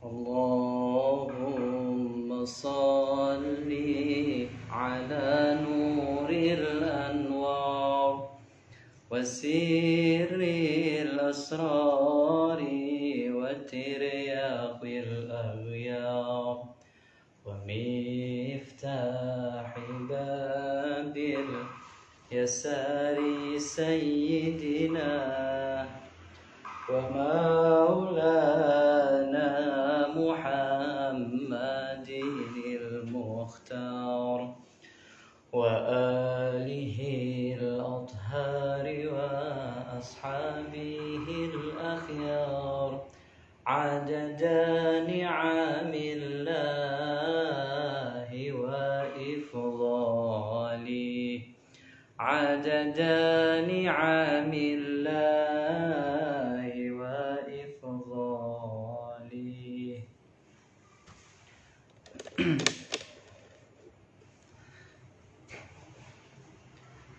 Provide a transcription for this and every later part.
اللهم صل على نور الأنوار وسر الأسرار وترياق الأغيار ومفتاح باب اليسار سيدنا ومولانا محمد المختار وآله الأطهار وأصحابه الأخيار عدد نعم الله وإفضاله عدد نعم الله وإفضاله.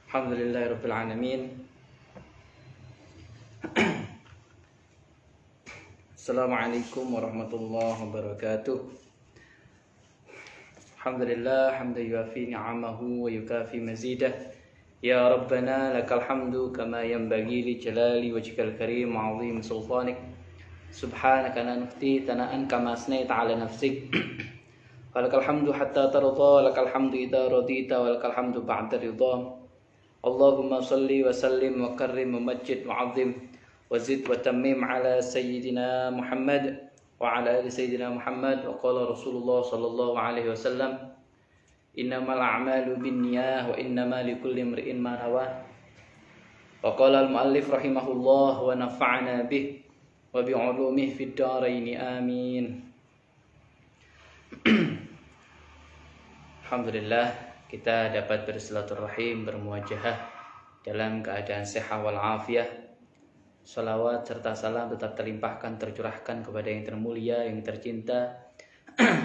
Alhamdulillahirabbil alamin. Assalamualaikum warahmatullahi wabarakatuh. Alhamdulillah hamdan yuafi ni'amahu wa yukafi mazidah. Ya Rabbana lakal hamdu kama yanbaghi li jalali wajhikal karim wa 'azimi sultanik. Subhanaka la nuhti tana'an kama asnaita 'ala nafsik. Walakal hamdu hatta tarda, lakal hamdu idza radita, walakal hamdu ba'da ridha. Allahumma salli wa sallim wa karrim wa majjid wa 'azzim wa zid wa tammim 'ala sayyidina Muhammad wa 'ala ali sayyidina Muhammad. Wa qala Rasulullah sallallahu alaihi wasallam, innamal a'malu binniyah wa innama likulli imri'in ma nawa. Wa qala al-muallif rahimahullah wa nafa'ana bih wa bi 'ulumihi fid dharain amin. Alhamdulillah kita dapat bersilaturahim, bermuajahah dalam keadaan sehat wal afiyah. Salawat serta salam tetap terlimpahkan, tercurahkan kepada yang termulia, yang tercinta,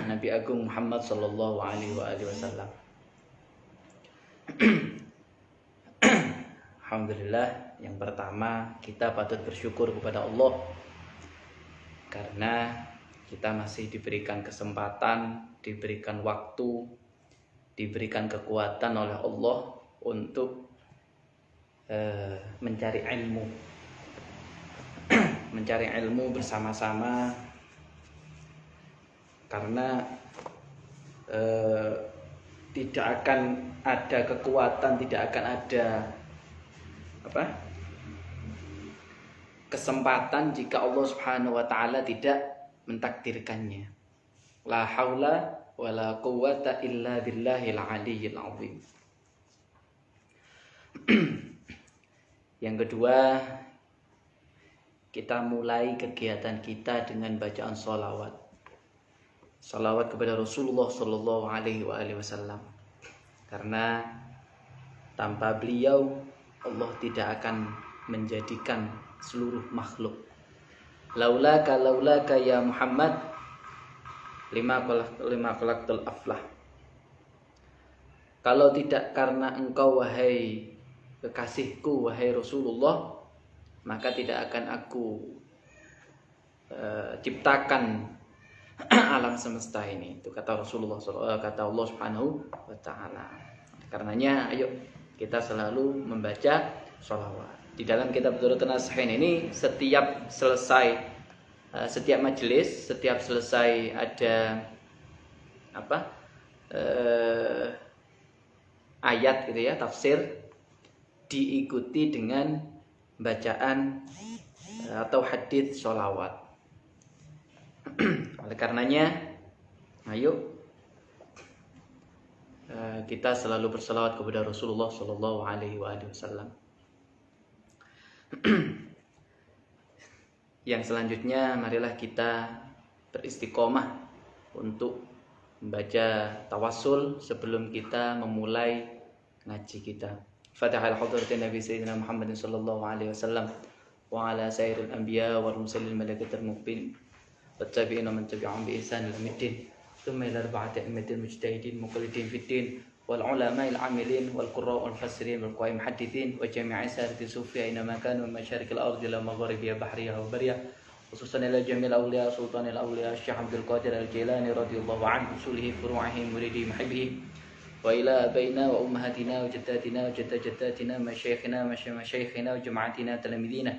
Nabi Agung Muhammad sallallahu alaihi wasallam. Alhamdulillah, yang pertama kita patut bersyukur kepada Allah karena kita masih diberikan kesempatan, diberikan waktu, diberikan kekuatan oleh Allah untuk mencari ilmu, mencari ilmu bersama-sama. Karena tidak akan ada kekuatan, tidak akan ada kesempatan jika Allah Subhanahu wa taala tidak mentakdirkannya. La haula wala quwwata illa billahil aliyyil azim. Yang kedua, kita mulai kegiatan kita dengan bacaan sholawat. Salawat kepada Rasulullah sallallahu alaihi wasallam. Karena tanpa beliau Allah tidak akan menjadikan seluruh makhluk. Laulaka ya Muhammad lima khalaqtul aflah. Kalau tidak karena engkau wahai kekasihku, wahai Rasulullah, maka tidak akan aku ciptakan alam semesta ini. Itu kata Rasulullah, kata Allah Subhanahu wa taala. Karenanya ayo kita selalu membaca sholawat. Di dalam kitab Durratun Nasihin ini setiap majelis, setiap selesai ada ayat gitu ya, tafsir, diikuti dengan bacaan atau hadits sholawat. Oleh karenanya, ayo kita selalu berselawat kepada Rasulullah sallallahu alaihi wasallam. Yang selanjutnya, marilah kita beristiqomah untuk membaca tawassul sebelum kita memulai ngaji kita. Fatihah al-hadratin Nabi Sayyidina Muhammad sallallahu alaihi wasallam wa ala sairil anbiya wal mursalin malaikatul muqbin wattabi'ina man tabi'ahum bi ihsan ila yaumid thumma ila arba'ati a'immatil mujtahidin muqallidin fid din wal ulama'il 'amilin wal qurra' wal fasirin wal qaim muhaddithin wa jami'i sarati sufiya inna ma kanu min masyariqil ardi ila magharibiha bahriyha wa bariyha khususan ila jamil awliya sultanil awliya Syekh Abdul Qadir Al-Jailani radhiyallahu anhu usulihi furu'ihi muridi muhibbihi wa ila abaina wa ummahatina wa jaddatina wa jaddatina masyayikhina masyayikhina wa jama'atina talamidina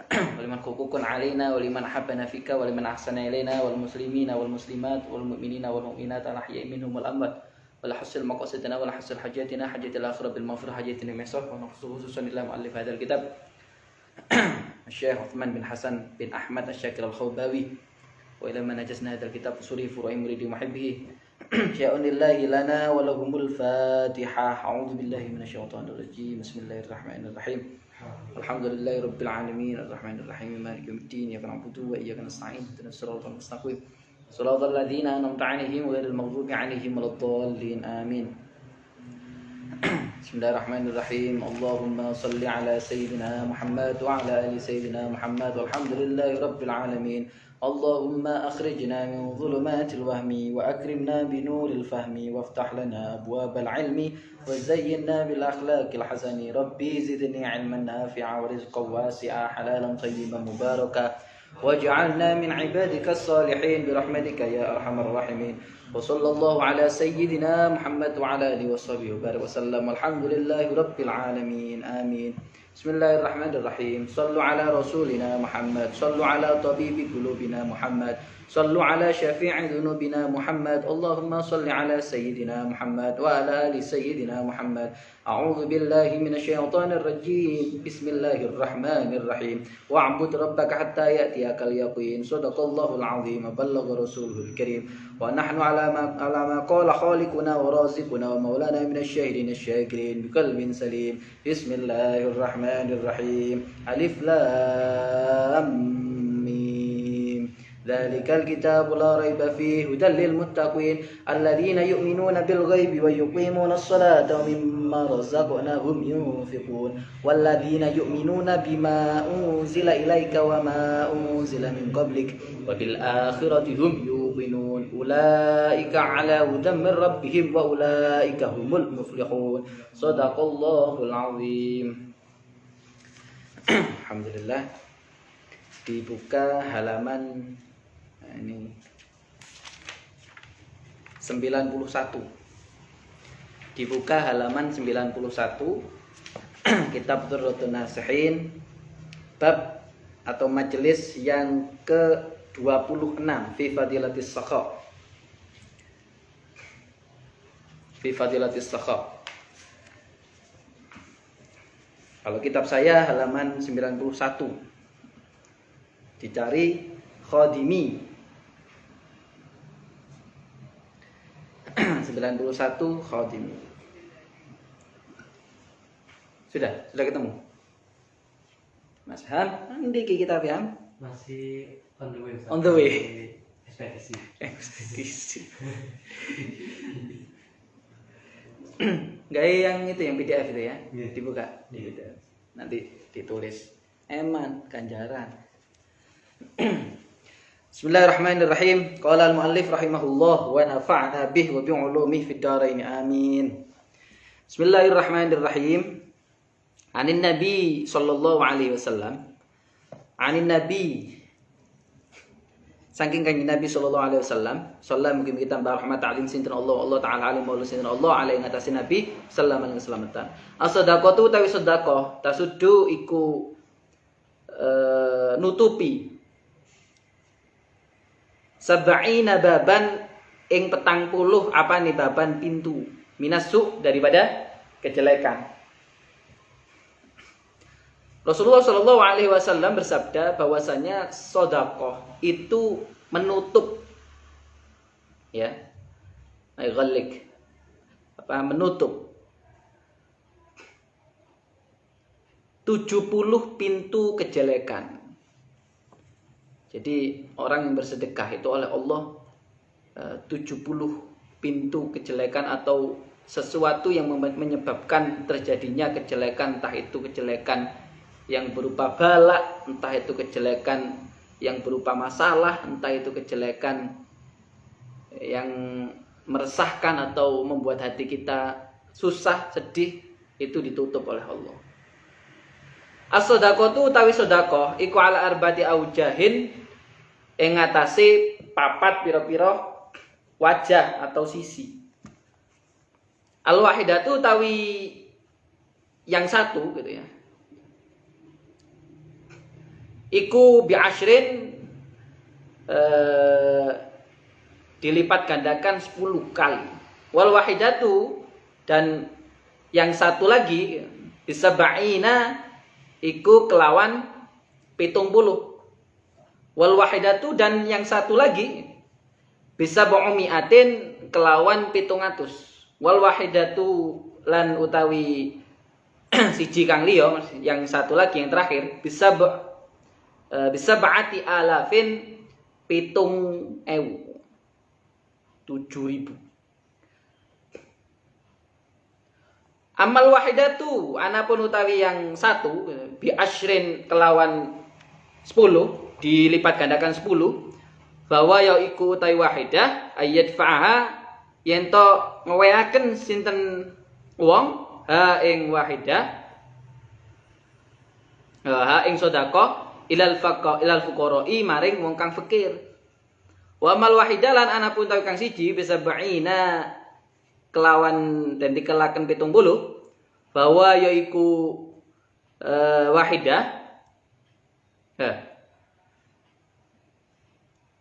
wa liman hukukun alaina wa liman ahabbana fika wa liman ahsana ilaina wal muslimina wal muslimat wal mu'minina wal mu'minat al ahya'i minhum wal amwat wal hasil maqasidina wal hasil hajatina hajatil akhirah bil maghfirah hajatina misah wa khususan ila muallif hadzal kitab Syekh Uthman bin Hasan bin Ahmad Asy-Syakir Al-Khawbawi wa ila man najasna hadzal kitab usuli furu'i muridi muhibbihi sya'unillahi lana wa lahumul fatihah a'udzu billahi minasyaitonir rajim bismillahirrahmanirrahim alhamdulillahi rabbil alamin arrahmanir rahim maliki yaumiddin iyyaka na'budu wa iyyaka nasta'in ihdinas siratal mustaqim siratal ladzina an'amta 'alaihim ghairil maghdubi 'alaihim waladdallin amin. Bismillahirrahmanirrahim. Allahumma salli ala sayyidina Muhammad wa ala ali sayyidina Muhammad walhamdulillahi rabbil alamin. Allahumma akhrijna min dhulumatil wahmi wa akrimna bi nuril fahmi waftah lana abwabal ilmi wa zayyinna bil akhlaqil hasani. Rabbi zidni ilman nafi'a wa rizqan wasi'a halalan tayyiban mubaraka waj'alna min ibadikas salihin bi rahmatika ya arhamar rahimin. وصلى الله على سيدنا محمد وعلى آله وصحبه وبارك وسلم والحمد لله رب العالمين آمين. بسم الله الرحمن الرحيم. صلوا على رسولنا محمد صلوا على طبيب قلوبنا محمد صلوا على شفيع ذنوبنا محمد اللهم صل على سيدنا محمد وعلى آل سيدنا محمد. أعوذ بالله من الشيطان الرجيم. بسم الله الرحمن الرحيم. واعبد ربك حتى يأتيك اليقين. صدق الله العظيم وبلغ رسوله الكريم ونحن على ما قال خالقنا ورازقنا ومولانا من الشاهدين الشاكرين بقلب سليم. بسم الله الرحمن الرحيم. ألف لام ميم. ذلك الكتاب لا ريب فيه هدى للمتقين الذين يؤمنون بالغيب ويقيمون الصلاة ومما رزقناهم ينفقون والذين يؤمنون بما أنزل إليك وما أنزل من قبلك وبالآخرة هم يوقنون أولئك على هدى من ربهم وأولئك هم المفلحون. صدق الله العظيم. Alhamdulillah. Dibuka halaman ini 91. Dibuka halaman 91 Kitab Durratun Nasihin bab atau majelis yang ke-26 fi fadilatis sakha. Fi fadilatis sakha. Kalau kitab saya halaman 91. Dicari Khadimi 91 Khadimi. Sudah ketemu? Mas Ham, ini kitab ya? Masih on the way. On the way. Ekspedisi. Gaya yang itu yang PDF itu ya? Yeah. Dibuka di PDF. Nanti ditulis Eman Ganjaran. Bismillahirrahmanirrahim. Qala al-muallif rahimahullah wa nafa'na bih wa bi'ulumihi fid dharain amin. Bismillahirrahmanirrahim. Anin Nabi sallallahu alaihi wasallam. Anin Nabi saking kanjeng Nabi sallallahu alaihi wasallam, sallallahu mugi kita rahmat ta'lim sinten Allah taala alim wa sinten Allah alaihi ngatasi Nabi sallallahu alaihi keselamatan. As-sadaqatu tawi sedekah tasuddu iku nutupi sab'ina baban ing 40 apa nih baban pintu minasu daripada kejelekan. Rasulullah Shallallahu Alaihi Wasallam bersabda bahwasanya sedekah itu menutup, ya, ghalik, menutup 70 pintu kejelekan. Jadi orang yang bersedekah itu oleh Allah 70 pintu kejelekan atau sesuatu yang menyebabkan terjadinya kejelekan, entah itu kejelekan yang berupa bala, entah itu kejelekan yang berupa masalah, entah itu kejelekan yang meresahkan atau membuat hati kita susah, sedih, itu ditutup oleh Allah. As-shadaqatu utawi sedekah iku ala arbati aujahin ing ngatasé papat pira-pira wajah atau sisi. Al-wahidatu utawi yang satu gitu ya. Iku bi asyrin dilipat gandakan 10 kali. Wal wahidatu dan yang satu lagi bisa ba'ina iku kelawan 70. Wal wahidatu dan yang satu lagi bisa ba'umiatin kelawan 700. Wal wahidatu lan utawi siji kang liya yang satu lagi yang terakhir bisa ba'ati alafin 7.000. Amal wahidatu anapun utawi yang satu bi asyrin kelawan 10 dilipat gandakan 10 bahwa ya iku utawi wahidah ayat fa'aha yen to ngeweaken sinten wong ha ing wahidah ha ing sedekah ilal fuqara'i maring wong kang fakir. Wa amal wahidah lan anapun utawi kang siji bisa ba'ina kelawan dan dikelaken 70 bahwa yaiku wahidah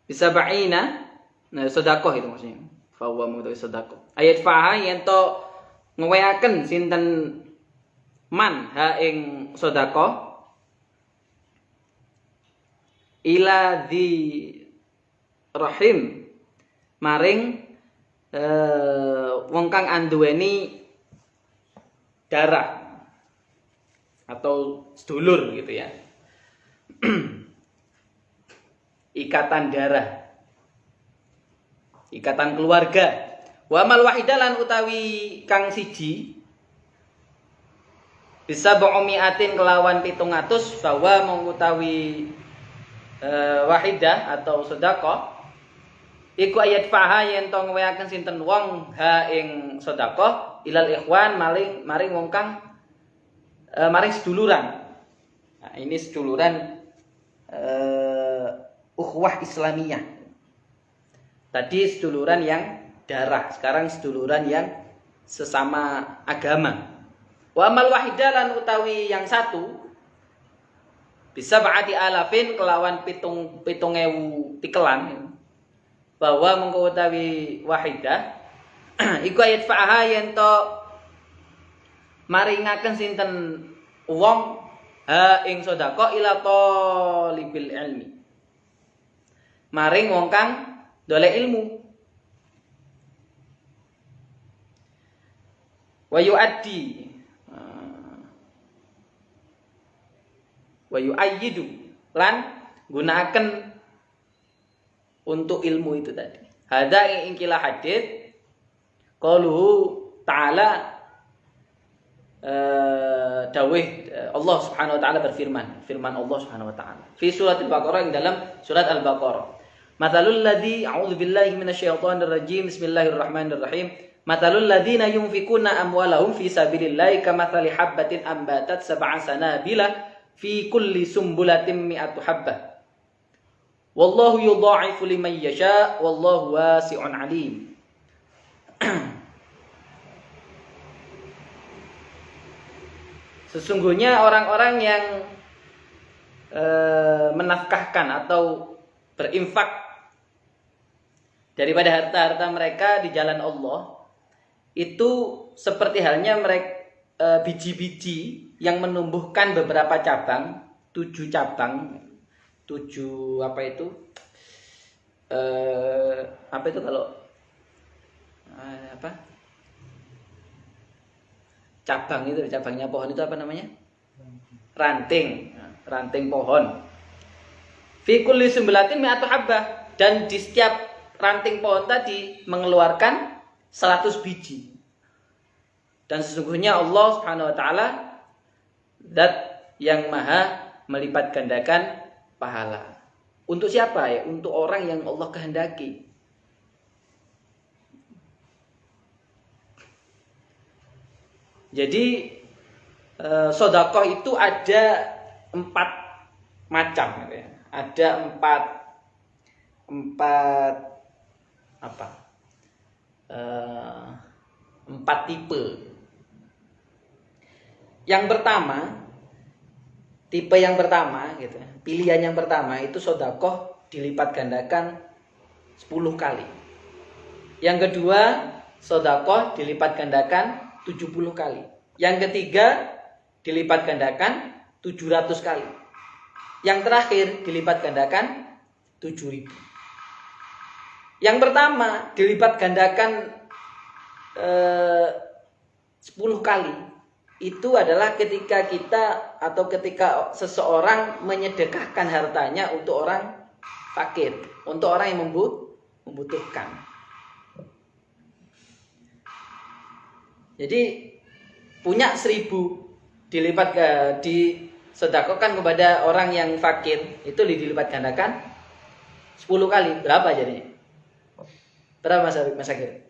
bisa ba'ina sedekah itu maksudnya bahwa mengetahui sedekah ayat faha yen to ngeweaken sinten man ha ing sedekah ila di rahim maring wong kang anduweni darah atau sedulur gitu ya. Ikatan darah, ikatan keluarga. Wa mal wahidalan utawi kang siji bisa ba'umiatin kelawan 700 bahwa mengutawi wahidah atau sedekah iku ayat faha yen to ngeweaken sinten wong ha ing sedekah ilal ikhwan maring wong kang maring seduluran. Nah, ini seduluran ukhuwah Islamiyah. Tadi seduluran yang darah, sekarang seduluran yang sesama agama. Wa amal wahidah lan utawi yang satu bisa ba'ati alafin kelawan 7.000 tikelan bahwa mengko utawi wahidah iku ayat fa'aha yen to maringaken sinten wong ha ing sedekah ila talibil ilmi maring wong kang dolek ilmu wa yuaddi wa yu'ayyidu lan gunakan untuk ilmu itu tadi. Hada ing kila hadits qauluhu ta'ala dawuh Allah Subhanahu wa taala berfirman, firman Allah Subhanahu wa taala fi surat Al-Baqarah, ing dalam surat Al-Baqarah. Matsalul ladzi a'udzu billahi minasyaitonir rajim. Bismillahirrahmanirrahim. Matsalul ladzina yunfikuna amwalahum fi sabilillahi kamatsali habbatin ambatat sab'a sanabila fi kulli sumbulatin mi'atu habbah. Wallahu yudha'ifu liman yasha wallahu wasi'un 'alim. Sesungguhnya orang-orang yang menafkahkan atau berinfak daripada harta-harta mereka di jalan Allah itu seperti halnya mereka biji-biji yang menumbuhkan beberapa cabang, 7 cabang, 7 apa itu? Apa itu kalau apa? Cabang itu, cabangnya pohon itu apa namanya? Ranting, ranting pohon. Fi kulli sumbulatin mi'atu habbah, dan di setiap ranting pohon tadi mengeluarkan 100 biji. Dan sesungguhnya Allah Subhanahu wa taala zat yang maha melipat gandakan pahala. Untuk siapa ya? Untuk orang yang Allah kehendaki. Jadi sedekah itu ada 4 macam gitu ya. Ada 4 tipe. Yang pertama, tipe yang pertama gitu. Pilihan yang pertama itu sedekah dilipat gandakan 10 kali. Yang kedua, sedekah dilipat gandakan 70 kali. Yang ketiga, dilipat gandakan 700 kali. Yang terakhir, dilipat gandakan 7.000. Yang pertama, dilipat gandakan 10 kali. Itu adalah ketika ketika seseorang menyedekahkan hartanya untuk orang fakir, untuk orang yang membutuhkan. Jadi punya 1.000 disedekahkan kepada orang yang fakir, itu dilipat gandakan 10 kali. Berapa jadinya? Berapa Mas Akir?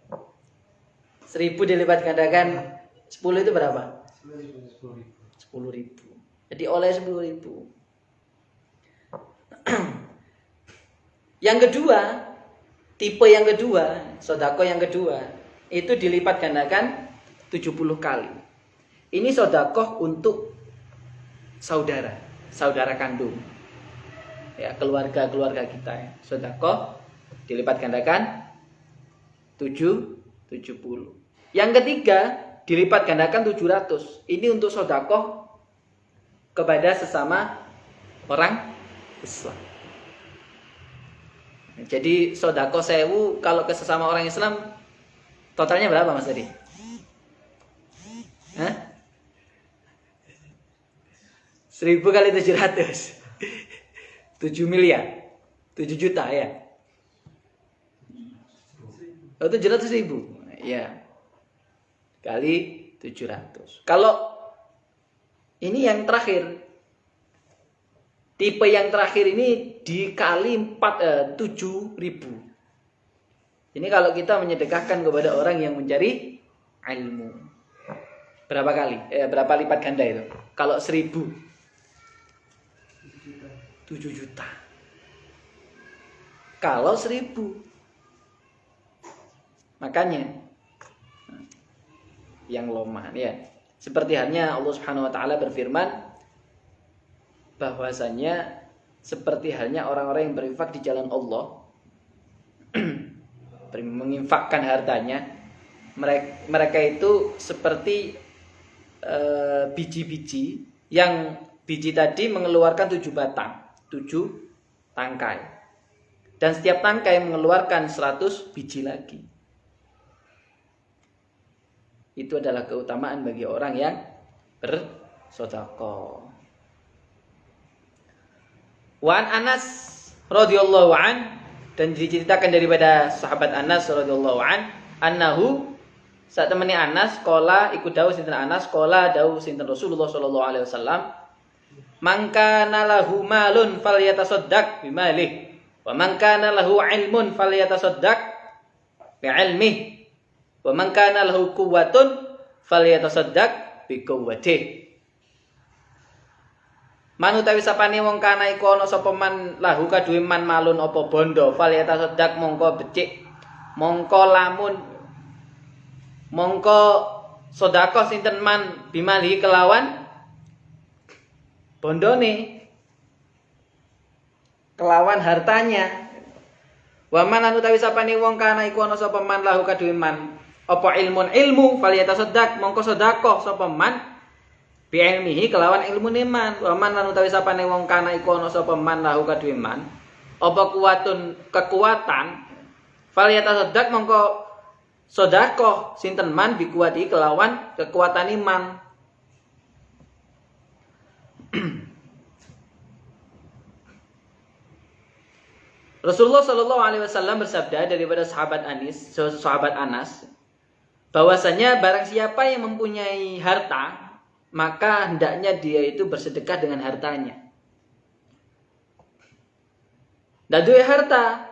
1.000 dilipat gandakan 10 itu berapa? 10.000. Jadi oleh 10.000. Yang kedua, tipe yang kedua, sedekah yang kedua, itu dilipat gandakan 70 kali. Ini sedekah untuk saudara kandung. Ya, keluarga kita ya. Sedekah dilipat gandakan 70. Yang ketiga, dilipat gandakan 700. Ini untuk sedekah kepada sesama orang Islam. Jadi sedekah 1.000 kalau ke sesama orang Islam totalnya berapa Mas tadi? 1.000 kali 700. 7 miliar. 7 juta ya. Oh, 700.000. Ya. Kali 700. Kalau ini yang terakhir, tipe yang terakhir ini dikali 7.000. Ini kalau kita menyedekahkan kepada orang yang mencari ilmu. Berapa kali? Berapa lipat ganda itu? Kalau 1.000, 7 juta. Kalau 1.000, makanya yang loman ya. Seperti halnya Allah Subhanahu wa taala berfirman bahwasanya seperti halnya orang-orang yang berinfak di jalan Allah, menginfakkan hartanya, mereka itu seperti biji-biji yang biji tadi mengeluarkan 7 batang, 7 tangkai. Dan setiap tangkai mengeluarkan 100 biji lagi. Itu adalah keutamaan bagi orang yang bersedekah. Wa an Anas radhiyallahu an, dan diceritakan daripada sahabat Anas radhiyallahu an, annahu saat temani Anas qala iku dawuh sinten Anas qala dawuh sinten Rasulullah sallallahu alaihi wasallam, man kana lahu malun falyatasaddaq bimalihi wa man kana lahu ilmun falyatasaddaq bi'ilmihi wa man kana lahu quwwatun falyatasaddaq bi quwwatihi. Manutawi sapane wong kana iku ana sapa man lahu kaduwe man malun apa bondo falyatasaddaq mongko becik mongko sedekah sinten man bimali kelawan bondone, kelawan hartanya. Wa man utawi sapane wong kana iku ana sapa man lahu kaduwe man apa ilmu falyatasaddaq mongko sedekah sapa man bi ilmihi kelawan ilmune man. Wa man utawi sapane wong kana iku ana sapa man lahu kaduwe man apa kekuatan falyatasaddaq mongko sedekah sinten man bi kuwati kelawan kekuatan iman. Rasulullah Shallallahu Alaihi Wasallam bersabda daripada sahabat Anas, bahwasanya barang siapa yang mempunyai harta, maka hendaknya dia itu bersedekah dengan hartanya. Dan dua harta,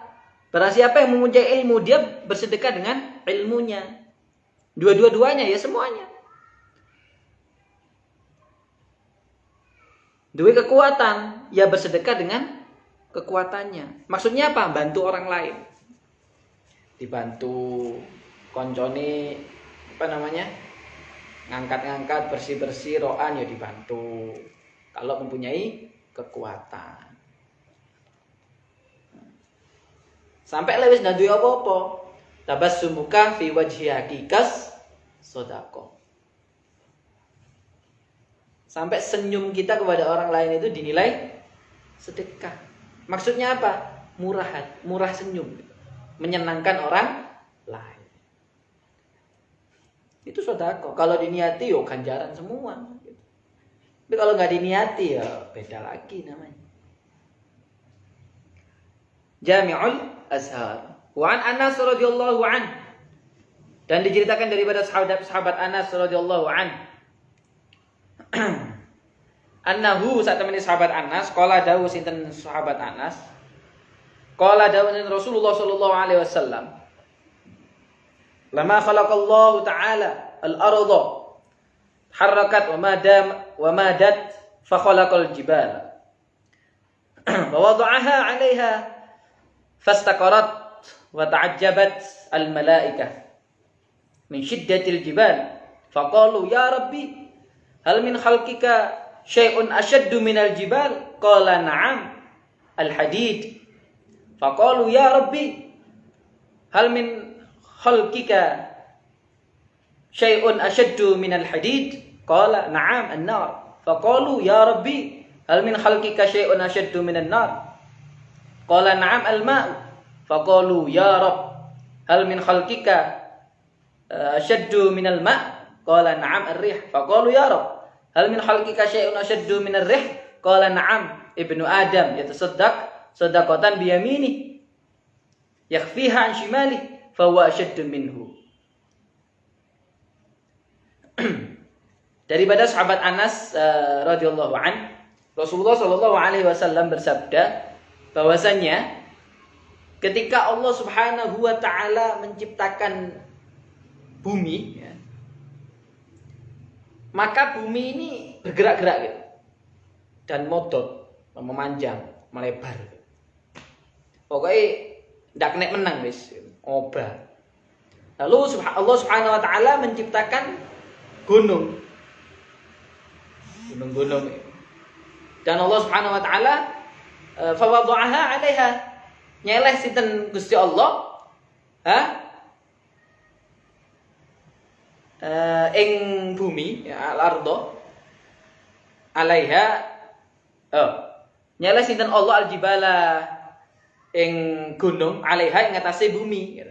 barang siapa yang mempunyai ilmu, dia bersedekah dengan ilmunya. Dua-duanya ya semuanya. Duwe kekuatan, ya bersedekah dengan kekuatannya. Maksudnya apa? Bantu orang lain. Dibantu koncone ngangkat-ngangkat, bersih-bersih, roan ya dibantu. Kalau mempunyai kekuatan. Sampai lewis ndak duwe apa-apa. Tabassumuka fi wajhi hakikas sedekah. Sampai senyum kita kepada orang lain itu dinilai sedekah. Maksudnya apa? Murah senyum. Menyenangkan orang lain. Itu sedekah. Kalau diniati yo ganjaran semua. Tapi kalau nggak diniati ya beda lagi namanya. Jami'ul Azhar. Wa an Anas radhiyallahu an. Dan diceritakan daripada sahabat Anas radhiyallahu an. Annahu saat temani sahabat Anas, qala dawu sinten sahabat Anas. Qala dawu Rasulullah sallallahu alaihi wasallam. Lama khalaqallahu ta'ala al-ardha harakat wa madat fa khalaqal jibal. Wa wada'aha 'alaiha fastaqarat wa ta'ajjabat al-malaikah min shiddatil jibal faqalu ya rabbi hal min khalqika syai'un ashaddu minal jibal qala na'am al-hadid faqalu ya rabbi hal min khalqika syai'un ashaddu minal hadid qala na'am an-nar faqalu ya rabbi hal min khalqika syai'un ashaddu minan nar qala na'am al-ma'u faqalu ya rabb hal min khalqika ashaddu minal ma' qala na'am ar-rih faqalu ya rabb hal min khalqika syai'un ashaddu minar rih qala na'am ibnu adam yatasaddaq sadaqatan bi yamini yakhfiha an shimali fa huwa ashaddu minhu. Daripada sahabat Anas radhiyallahu an, Rasulullah sallallahu alaihi wasallam bersabda bahwasanya ketika Allah Subhanahu wa taala menciptakan bumi ya, maka bumi ini bergerak-gerak gitu. Dan modot, memanjang, melebar. Pokoknya ndak kena menang wis, obah. Lalu Allah Subhanahu wa taala menciptakan gunung. Gunung-gunung. Dan Allah Subhanahu wa taala fa wada'aha 'alaiha. Nyeleh sinten Gusti Allah? Ing bumi ya al-ardh 'alaiha. Nyeleh sinten Allah al-jibala ing gunung 'alaiha ing atase bumi.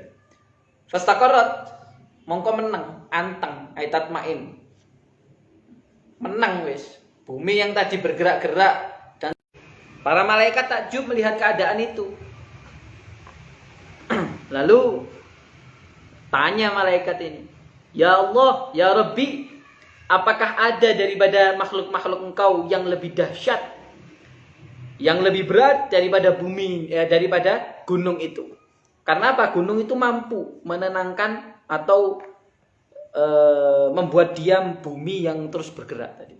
Fastaqarrat mongko menang, anteng, aitat main. Menang wis. Bumi yang tadi bergerak-gerak dan para malaikat takjub melihat keadaan itu. Lalu tanya malaikat ini, "Ya Allah, ya Rabbi, apakah ada daripada makhluk-makhluk Engkau yang lebih dahsyat, yang lebih berat daripada bumi, daripada gunung itu?" Karena apa? Gunung itu mampu menenangkan atau membuat diam bumi yang terus bergerak tadi.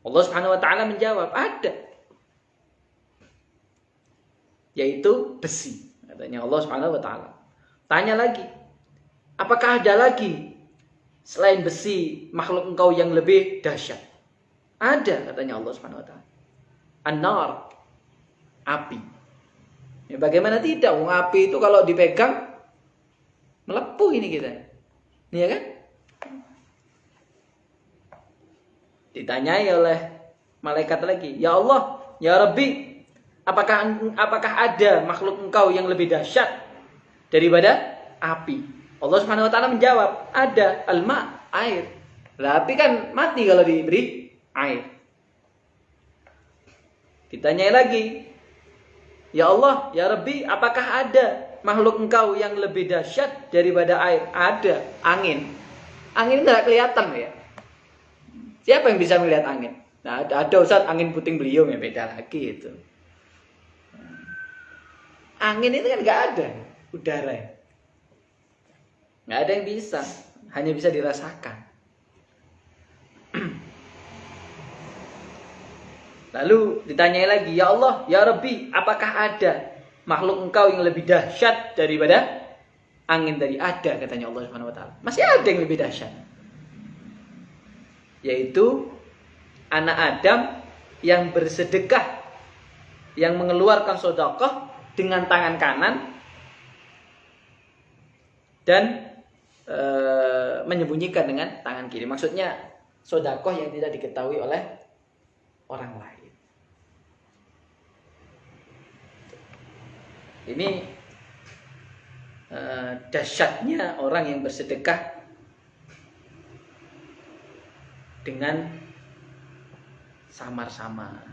Allah Subhanahu wa taala menjawab, ada. Yaitu besi, katanya Allah Subhanahu wa taala. Tanya lagi, apakah ada lagi selain besi makhluk Engkau yang lebih dahsyat? Ada, katanya Allah Subhanahu wa taala. An-nar, api. Ya, bagaimana tidak? Wong api itu kalau dipegang melepuh ini kita. Iya kan? Ditanyai oleh malaikat lagi, "Ya Allah, ya Rabbi, apakah ada makhluk Engkau yang lebih dahsyat daripada api?" Allah Subhanahu wa taala menjawab, "Ada, al-ma', air." Lah api kan mati kalau diberi air. Ditanyai lagi, "Ya Allah, ya Rabbi, apakah ada makhluk Engkau yang lebih dahsyat daripada air?" Ada, angin. Angin tidak kelihatan ya. Siapa yang bisa melihat angin? Nah, ada Ustaz angin puting beliung ya, beda lagi itu. Angin itu kan nggak ada, udara. Nggak ada yang bisa, hanya bisa dirasakan. Lalu ditanyai lagi, ya Allah, ya Rabbi, apakah ada makhluk engkau yang lebih dahsyat daripada angin tadi? Ada, katanya Allah Subhanahu wa taala. Masih ada yang lebih dahsyat. Yaitu anak Adam yang bersedekah, yang mengeluarkan sedekah dengan tangan kanan dan menyembunyikan dengan tangan kiri. Maksudnya sedekah yang tidak diketahui oleh orang lain. Ini dahsyatnya orang yang bersedekah dengan samar-samar.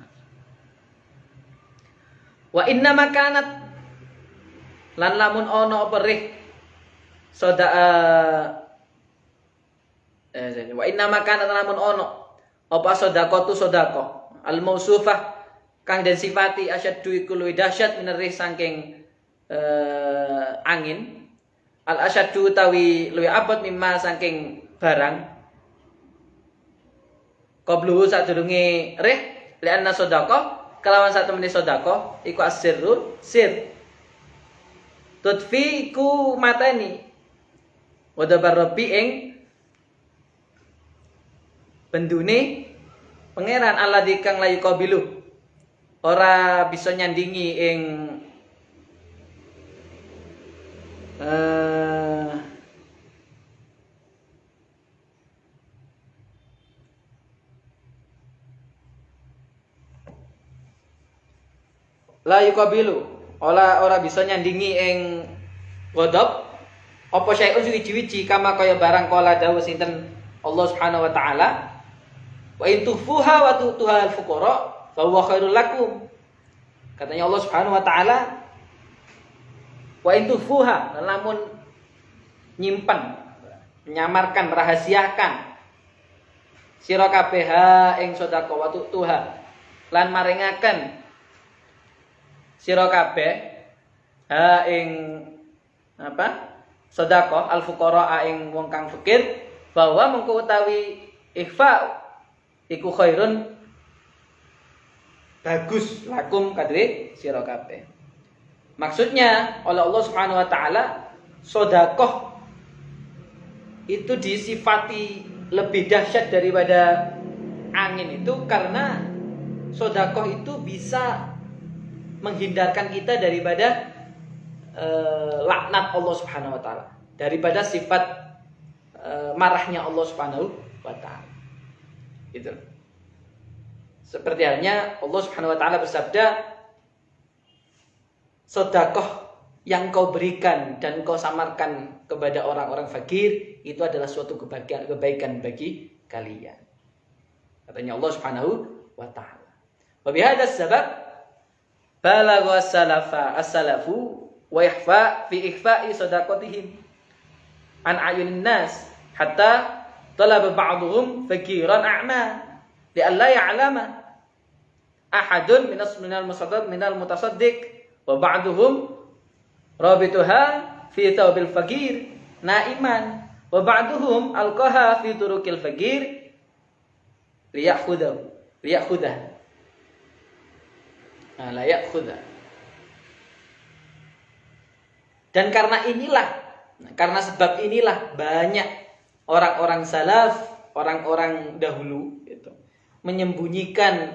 Wa inna makanat lan lamun ono perih soda wa inna makanat lamun ono apa sedekah tu sedekah al mausufah kang den sifati asyaddu iku luwih dahsyat minerih saking angin. Al asyaddu tawi luwih abot mimma saking barang qabluhu sadurunge rih li'anna sedekah kelawan satu menit sedekah iku asirul sir tutfi iku mateni wadabar rabbi ing bendune pangeran alladzi kang layu qabilu ora bisa nyandingi ing la yuqabilu ora bisa nyandingi ing ghadab apa syai'un suwi-wiji kama kaya barang kala dawuh sinten Allah Subhanahu wa taala wa in tufuha wa tutuha al-fuqara fa huwa khairul lakum. Katanya Allah Subhanahu wa taala wa in tufuha lamun nyimpen menyamarkan merahasiakan sira kabeh ing sedekah wa tutuha lan maringaken sira kabeh ing apa sedekah al fuqara ing wong kang fakir bahwa mengko utawi ikhfa iku khairun bagus lakum kadhe sira kabeh. Maksudnya oleh Allah Subhanahu wa taala sedekah itu disifati lebih dahsyat daripada angin itu karena sedekah itu bisa menghindarkan kita daripada laknat Allah Subhanahu wa taala, daripada sifat marahnya Allah Subhanahu wa taala. Gitu. Seperti halnya Allah Subhanahu wa taala bersabda, sedekah yang kau berikan dan kau samarkan kepada orang-orang fakir itu adalah suatu kebaikan bagi kalian. Katanya Allah Subhanahu wa taala. Wa bihadza sabab balagha as-salafu wa ihfa fi ihfa'i sadaqatihim an ayunin nas hatta talaba ba'dhum fakiran a'ma li alla ya'lama ahadun minal mutasaddiq wa ba'dhum rabituha fi tawbil fakir naiman wa ba'dhum alqaha fi turukil fakir liyakhudha la ya'khudha. Dan karena sebab inilah banyak orang-orang salaf, orang-orang dahulu itu menyembunyikan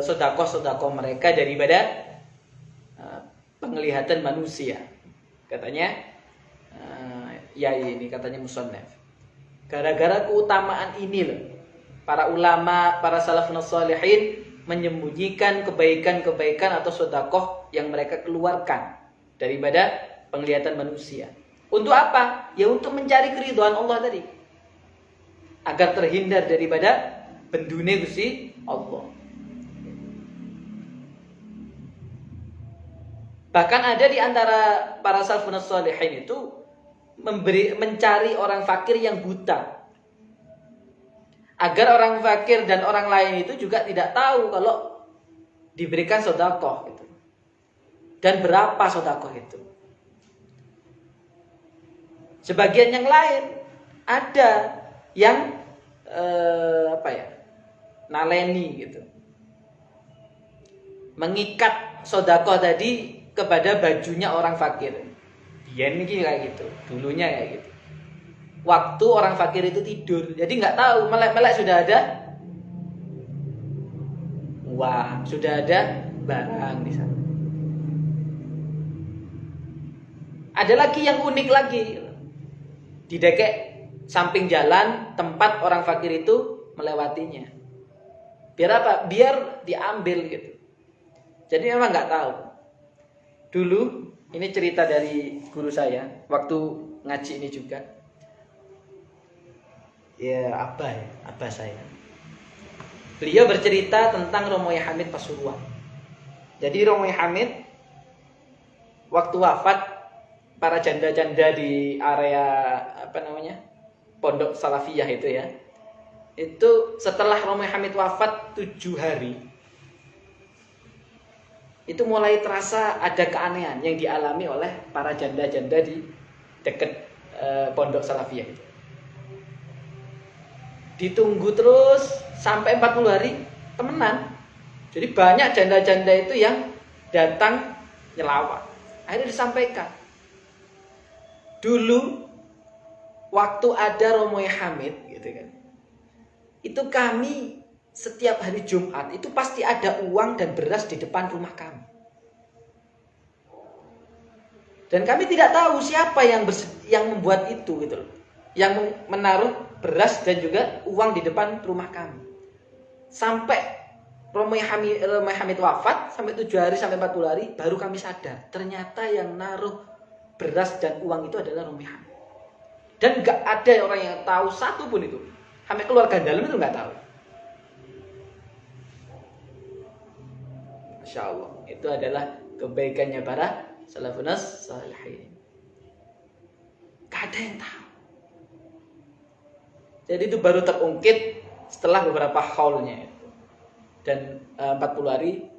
sedekah-sedekah mereka daripada penglihatan manusia. Katanya ini katanya musannaf. Gara-gara keutamaan ini loh, para ulama, para salafun shalihin menyembunyikan kebaikan-kebaikan atau sedekah yang mereka keluarkan daripada penglihatan manusia. Untuk apa? Ya untuk mencari keridhaan Allah tadi. Agar terhindar daripada bendune Gusti Allah. Bahkan ada di antara para salafun shalihin itu mencari orang fakir yang buta. Agar orang fakir dan orang lain itu juga tidak tahu kalau diberikan sedekah gitu. Dan berapa sedekah itu. Sebagian yang lain ada yang naleni gitu. Mengikat sedekah tadi kepada bajunya orang fakir. Biyen iki kayak gitu, dulunya kayak gitu. Waktu orang fakir itu tidur, jadi nggak tahu melek-melek sudah ada uang, sudah ada barang di sana. Ada lagi yang unik lagi, di dekek samping jalan tempat orang fakir itu melewatinya. Biar apa? Biar diambil gitu. Jadi memang nggak tahu. Dulu ini cerita dari guru saya waktu ngaji ini juga. Ya abah saya. Beliau bercerita tentang Romoy Hamid Pasuruan. Jadi Romoy Hamid waktu wafat, para janda-janda di area Pondok Salafiyah itu ya. Itu setelah Romoy Hamid wafat 7 hari. Itu mulai terasa ada keanehan yang dialami oleh para janda-janda di dekat Pondok Salafiyah itu. Ditunggu terus sampai 40 hari temenan. Jadi banyak janda-janda itu yang datang nyelawat. Akhirnya disampaikan. Dulu waktu ada Romoy Hamid gitu kan. Itu kami setiap hari Jumat itu pasti ada uang dan beras di depan rumah kami. Dan kami tidak tahu siapa yang membuat itu gitu loh. Yang menaruh beras dan juga uang di depan rumah kami. Sampai Romoy Hamid wafat, sampai 7 hari sampai 40 hari baru kami sadar. Ternyata yang naruh beras dan uang itu adalah Romoy Hamid. Dan gak ada orang yang tahu satu pun itu. Sampai keluarga dalam itu gak tahu. Masya Allah. Itu adalah kebaikannya para salafun salihin. Gak ada yang tahu. Jadi itu baru terungkit setelah beberapa haulnya itu. Dan 40 hari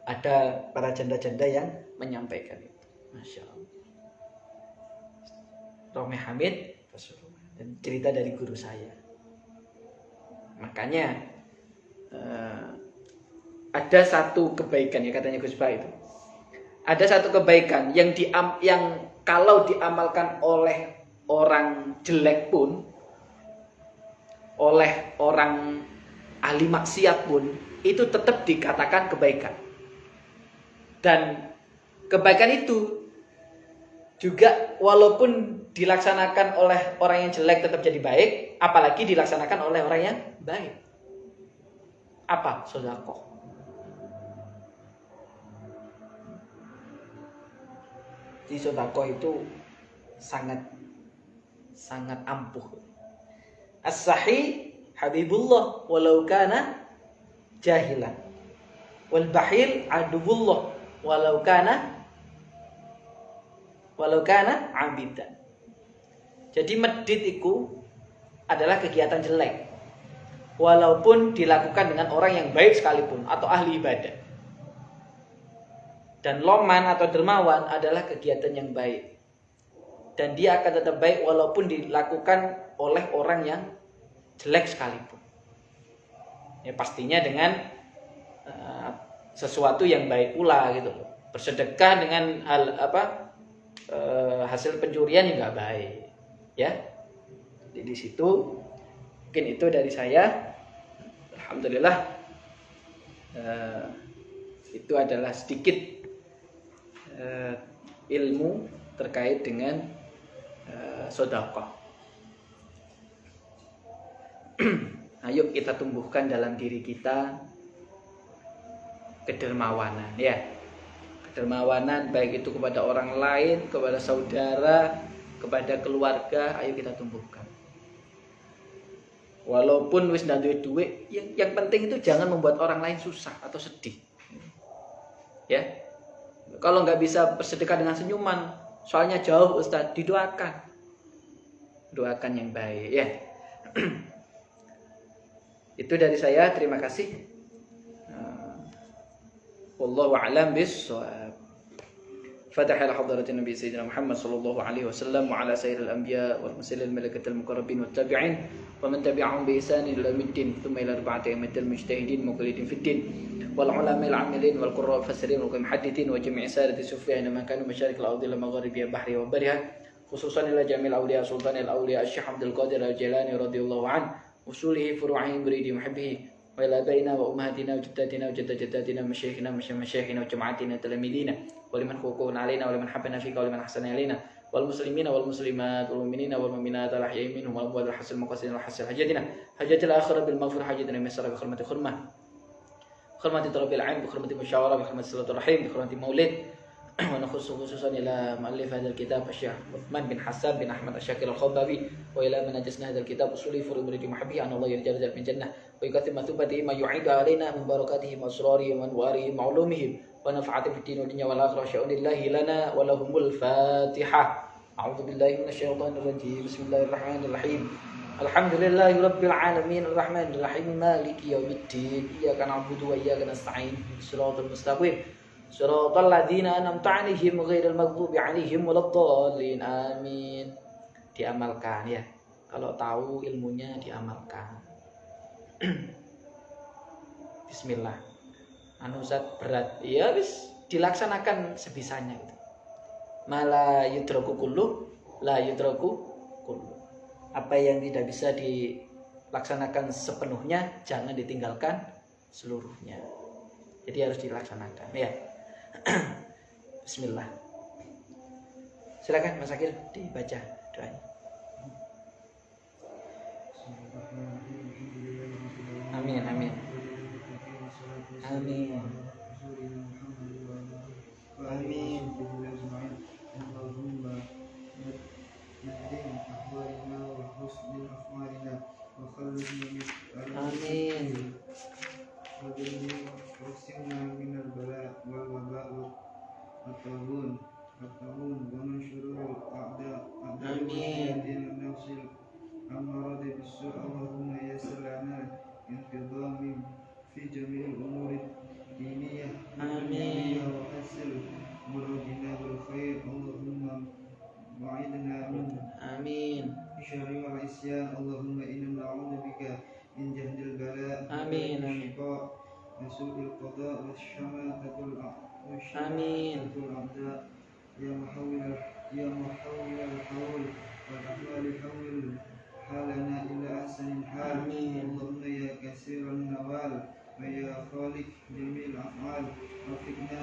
ada para janda-janda yang menyampaikan itu. Masya Allah. Romoy Hamid dan cerita dari guru saya. Makanya ada satu kebaikan ya katanya Gus Ba itu. Ada satu kebaikan yang kalau diamalkan oleh orang jelek pun, oleh orang ahli maksiat pun, itu tetap dikatakan kebaikan. Dan kebaikan itu juga walaupun dilaksanakan oleh orang yang jelek tetap jadi baik, apalagi dilaksanakan oleh orang yang baik. Apa? Sedekah. Jadi sedekah itu sangat ampuh. As-sahih habibullah walau kana jahilan. Wal bahil aduwullah walau kana abidan. Jadi medit itu adalah kegiatan jelek. Walaupun dilakukan dengan orang yang baik sekalipun atau ahli ibadah. Dan loman atau dermawan adalah kegiatan yang baik. Dan dia akan tetap baik walaupun dilakukan oleh orang yang jelek sekalipun. Ya pastinya dengan sesuatu yang baik pula gitu. Bersedekah dengan hasil pencurian yang nggak baik, ya. Jadi di situ mungkin itu dari saya. Alhamdulillah itu adalah sedikit ilmu terkait dengan sedekah. Ayo kita tumbuhkan dalam diri kita kedermawanan, ya. Dermawanan baik itu kepada orang lain, kepada saudara, kepada keluarga, ayo kita tumbuhkan. Walaupun wis ndak duwe, yang penting itu jangan membuat orang lain susah atau sedih. Ya. Kalau nggak bisa bersedekah dengan senyuman, soalnya jauh Ustaz, didoakan. Doakan yang baik, ya. Itu dari saya, terima kasih. Wallahu a'lam bissawab. فتح إلى حضرة النبي سيدنا محمد صلى الله عليه وسلم وعلى سائر الأنبياء والمرسلين الملائكة المقربين والتابعين ومن تبعهم بإحسان إلى يوم الدين ثم إلى أربعة أئمة المجتهدين مقلدين في الدين والعلماء العاملين والقراء الفاسرين والمحدثين وجميع سادة الصوفية أينما كانوا مشارق الأرض إلى مغاربها بحرها وبرها خصوصا إلى جميع الأولياء سلطان الأولياء الشيخ عبد القادر الجيلاني رضي الله عنه وصوله فروعه مريد محبه وإلى آبائنا وأمهاتنا وجداتنا وجد جداتنا ومشايخنا ومشايخنا وجماعتنا وتلاميذنا ولمن حقوق علينا ولمن حبنا فيك ولمن أحسن إلينا والمسلمين والمسلمات والمؤمنين والمؤمنات الأحياء منهم والأموات الحسن المقاصدين والحسن حاجتنا حاجة الآخرة بالمغفرة حاجتنا من سرق خرمة خرمة خرمة طلب العلم بخرمة المشاورة بخرمة صلة الرحيم بخرمة مولد ونخص خصوصا إلى مؤلف هذا الكتاب الشيخ عثمان بن حسان بن أحمد الشاكر الخبابي وإلى من أجزنا هذا الكتاب أصولي فروع مريد محبه أن الله يرجى من الجنة ويكثر مثوبته ما يعيد علينا من بركاتهم وأسرارهم وأنوارهم وعلومهم ونفعة في الدين والدنيا والآخرة شأن الله لنا ولهم الفاتحة أعوذ بالله من الشيطان الرجيم بسم الله الرحمن الرحيم الحمد لله رب العالمين الرحمن الرحيم مالك يوم الدين إياك نعبد وإياك نستعين صراط المستقيم صراط الذين أنعمت عليهم غير المغضوب عليهم ولا الضالين amin. Diamalkan ya, kalau tahu ilmunya diamalkan. Bismillah. Ustaz berat, ya wis dilaksanakan sebisanya gitu. Mala yudraku kullu la yudraku kullu. Apa yang tidak bisa dilaksanakan sepenuhnya jangan ditinggalkan seluruhnya. Jadi harus dilaksanakan ya. Bismillah. Silakan Mas Akil dibaca doanya. Amin amin. Amin. Amin. Amin. واغسلنا من البلاء والوباء والطاغون ومن شرور الأعداء والشياطين والنفس الأمارة بالسوء اللهم يسر لنا انتظام في جميع الأمور الدينية وحسن مرادنا بالخير اللهم وعدنا من شر والعصيان اللهم إنا نعوذ بك من جهد البلاء والشقاء وسوء القضاء والشماتة الأعداء يا محول الحول والأحوال حول حالنا إلى أحسن الحال اللهم يا كثير النوال ويا خالق جميع الأفعال وفقنا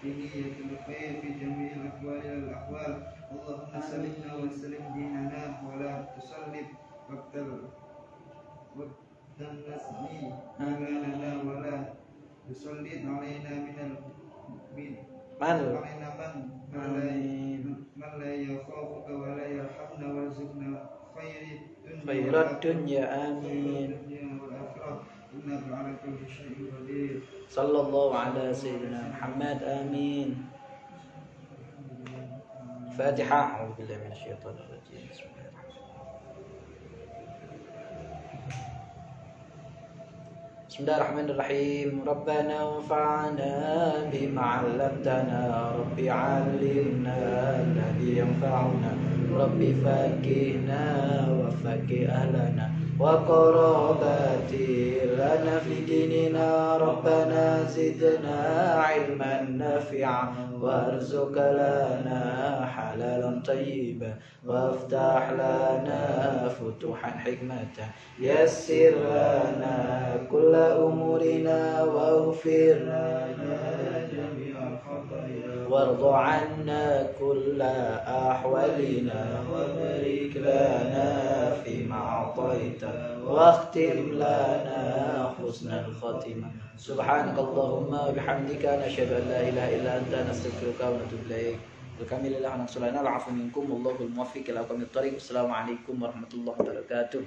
في نية الخير في جميع الأحوال والأحوال اللهم سلمنا وسلم ديننا ولا تسلم والنسبي إيماننا ولا يسلط علينا من لا يخافك ولا يرحمنا وارزقنا خير الدنيا آمين والآخرة إنك على كل شيء قدير صلى الله على سيدنا محمد آمين. فاتحة. أعوذ بالله من الشيطان الرجيم بسم الله الرحمن الرحيم بسم الله الرحمن الرحيم ربنا انفعنا بما علمتنا رب علمنا الذي ينفعنا رب فقهنا وفقه أهلنا وقراباتي لنا في ديننا ربنا زدنا علما نافعا وارزق لنا حلالا طيبا وافتح لنا فتوحا حكمة يسر لنا كل أمورنا واغفر لنا جميع الخطايا وارض عنا كل أحوالنا وبارك لنا فيما أعطيت واختم لنا حسن الخاتمة سبحانك اللهم وبحمدك نشهد أن لا إله إلا أنت نستغفرك ونتوب إليك الكامل لله ونغفر لنا العفو منكم والله الموفق إلى أقوم الطريق. السلام عليكم ورحمة الله وبركاته.